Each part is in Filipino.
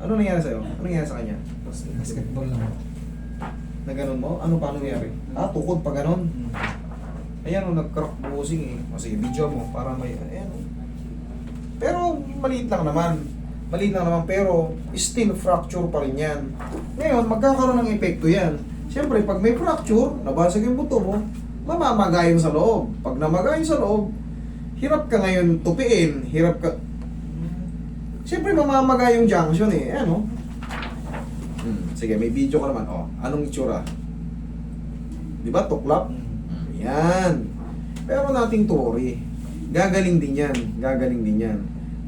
Ano nangyari sa'yo? Ano nangyari sa kanya? Basketball lang. Na ganun mo? Ano paano nangyari? Ah, tukod pa ganun? Ayan o, nag-crack buhosing eh. O sige, video mo para may, ayan o. Pero maliit lang naman. Maliit lang naman pero still fracture pa rin yan. Ngayon, magkakaroon ng epekto yan. Siyempre, pag may fracture, nabasag yung buto mo, mamamagayon sa loob. Pag namagayon sa loob, hirap ka ngayon tupiin, hirap ka... Siyempre, mamamagay yung junction eh. Ano? Sige, may video ka naman. Oh, anong itsura? Di ba, tuklap? Yan. Pero nating tuloy. Gagaling din yan. Gagaling din yan.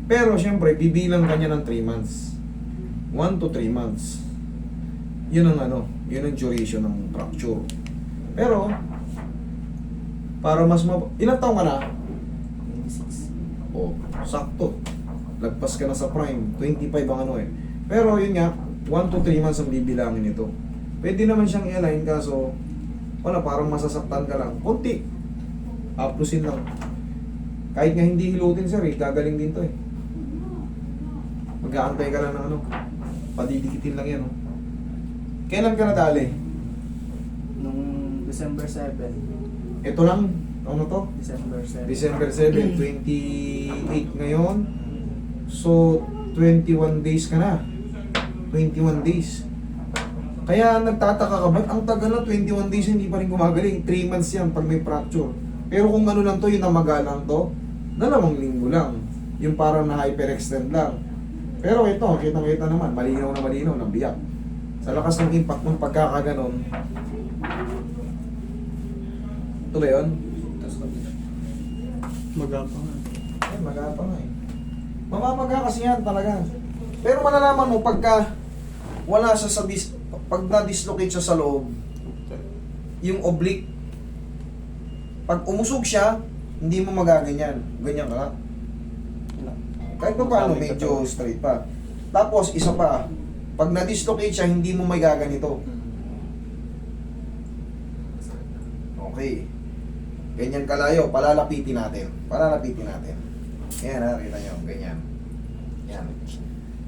Pero siyempre, bibilang kanya ng 3 months. 1 to 3 months. Yun ang ano, yun ang duration ng fracture. Pero, para mas ilang taong ka na? 26. Oh, sakto. Lagpas ka na sa prime. 25 ang ano eh. Pero yun nga, 1 to 3 months ang bibilangin ito. Pwede naman siyang i-align kaso wala, parang masasaktan ka lang. Kunti. Aplusin lang. Kahit nga hindi hilutin sir eh, gagaling din to eh. Mag-aantay ka lang ng ano. Padidikitin lang yan oh. Kailan ka nadali? Nung December 7. Ito lang. Ano to? December 7. December 7, 28 ngayon. So, 21 days ka na. 21 days. Kaya nagtataka ka, ba't ang tagal na 21 days hindi pa rin gumagaling? 3 months yan pag may fracture. Pero kung ano lang to, yung namaga lang to, 2 linggo lang. Yung parang na hyperextend lang. Pero ito, kitang-kita naman, malinaw na malinaw, nabiyak. Sa lakas ng impact ng pagkakaganon. Ito ba yun? Magapang. Ay, maga pa nga eh. Mamamaga kasi yan talaga. Pero malalaman mo pagka wala siya sa pag na-dislocate siya sa loob, yung oblique, pag umusog siya, hindi mo magaganyan. Ganyan ka. Kahit pa paano, medyo straight pa. Tapos, isa pa, pag na-dislocate siya, hindi mo may gaganito. Okay. Ganyan kalayo, palalapitin natin. Palalapitin natin. Yan, nakita nyo, ganyan. Yan.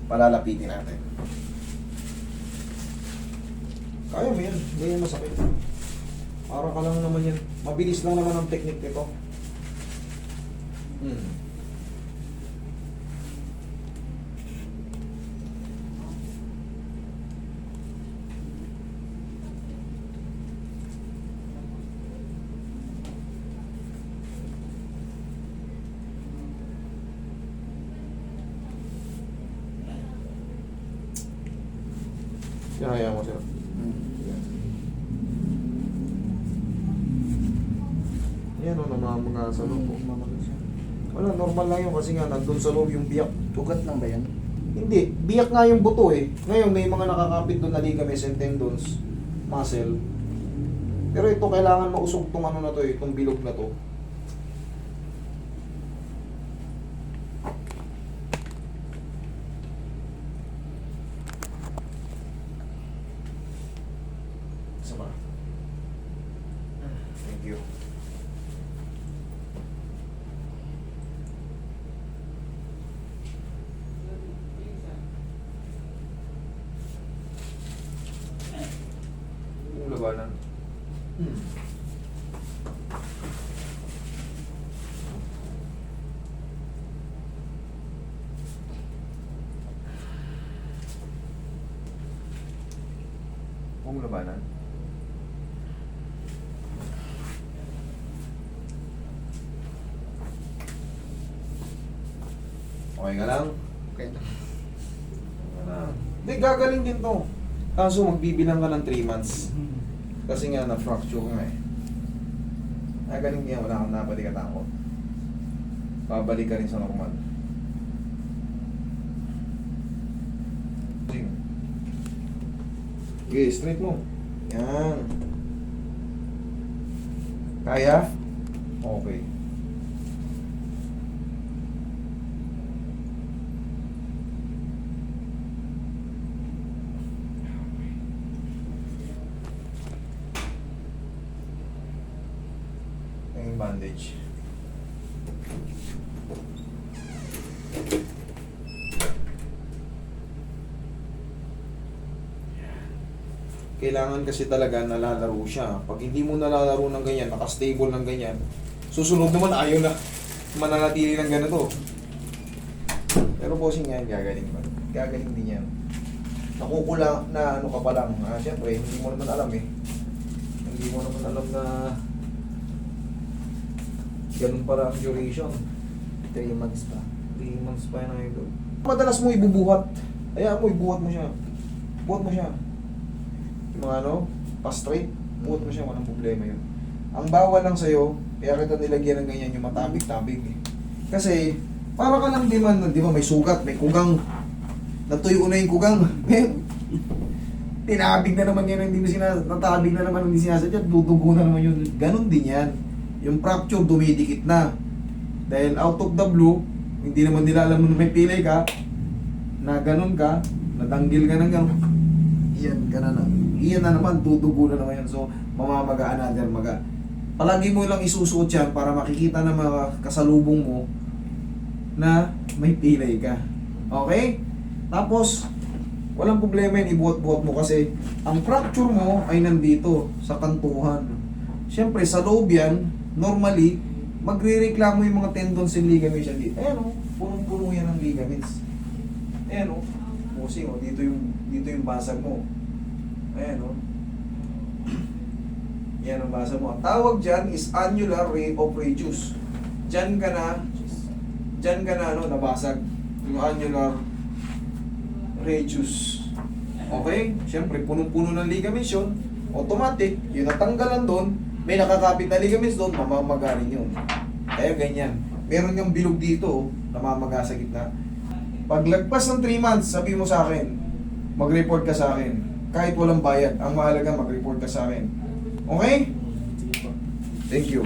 Palalapitin natin. Kaya mo yan, ganyan masakit. Para ka lang naman yan. Mabilis lang naman ang technique nito. Kaya mo siya. Yan o, namamaga sa loob. Mamagal siya. Wala, normal lang yun kasi nga nandun sa loob yung biyak. Ugat lang ba yan? Hindi, biyak nga yung buto eh. Ngayon may mga nakakapit doon na ligaments and tendons, muscle. Pero ito kailangan mausog tong ano na to eh, itong bilog na to. Isa pa. Thank you. Labanan. Huwag labanan. Okay ka lang? Okay. Hindi, gagaling din to. Kaso magbibilang ka ng 3 months. Kasi nga na-fracture nga eh. Gagaling niya, wala kang nabalik at ako. Babalik ka rin sa normal. Okay, straight mo. Yan. Kaya? Okay. Yung bandage. Kailangan kasi talaga nalalaro siya. Pag hindi mo nalalaro ng ganyan, nakastable ng ganyan, susunod naman ayaw na mananatili ng ganito. Pero bossing yan, gagaling ba? Gagaling din yan. Nakukula na ano ka pa lang. Siyempre, hindi mo naman alam eh. Hindi mo naman alam na ganun para ang duration. 3 months pa. 3 months pa yan idol. Madalas mo ibubuhat. Hayaan mo, ibuhat mo siya. Buhat mo siya. Yung mga ano, pa-straight, buhat mo siya, walang problema yun. Ang bawal lang sa'yo, kaya kita nilagyan ng ganyan, yung matabig-tabig eh. Kasi, para ka lang di ba may sugat, may kugang. Natuyo na yung kugang. Tinabig na naman yan, hindi mo natabig na naman, hindi sinasadya, dudugo na naman yun. Ganon din yan. Yung fracture, dumidikit na. Dahil out of the blue, hindi naman nila alam na may pilay ka, na ganun ka, natanggil ka ng ganun, iyan ka na iyan na naman, dudugo na naman yan. So, mamamagaan na dyan, palagi mo lang isusuot yan para makikita ng mga kasalubong mo na may pilay ka. Okay? Tapos, walang problema yun, ibuhat-buhat mo kasi ang fracture mo ay nandito sa kantuhan. Siyempre, sa loob yan, normally, magre-reklamo yung mga tendons and ligaments yan dito. Ayan o, punong-puno yan ng ligaments. Ayan o, musing o, dito yung basag mo. Ayan o. Yan ang basag mo. Ang tawag dyan is annular ray of radius. Dyan ka na nabasag. Yung annular radius. Okay? Siyempre, punong-puno ng ligaments yun. Automatic, yung natanggalan doon, may nakakapit na ligaments doon, mamamagarin yun. Kaya ganyan. Meron yung bilog dito, namamaga sa gitna. Paglagpas ng 3 months, sabi mo sa akin, mag-report ka sa akin. Kahit walang bayad, ang mahalaga mag-report ka sa akin. Okay? Sige po. Thank you.